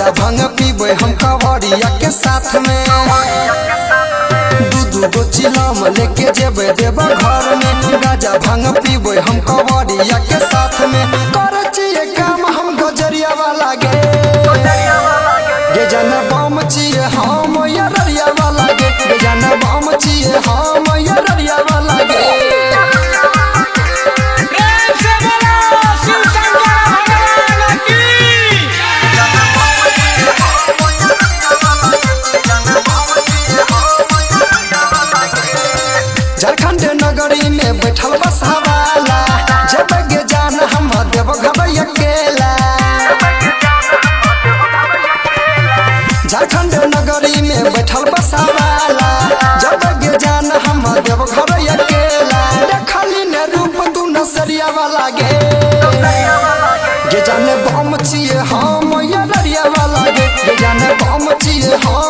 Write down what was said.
गाजा भांग पीबे हम कवरिया के साथ में। दू गो चिलम लेके जेबे देबा घर में। गाजा भांग पीबे हम कवरिया के साथ में। कर चाहिए काम हम गजरिया वाला गे जन बम चाहिए हम यरिया वाला गे जन बम चाहिए हम यरिया वाला गे। झारखंड नगरी में बैठल बसवाला जब गे जान हम देव घर अकेला। झारखंड नगरी में बैठल बसवाला जब गे जान हम देव घर अकेला। देखली ने रूप तू नसरिया वाला गे जाने बम चाहिए हम यरिया वाला गे जाने बम चाहिए हम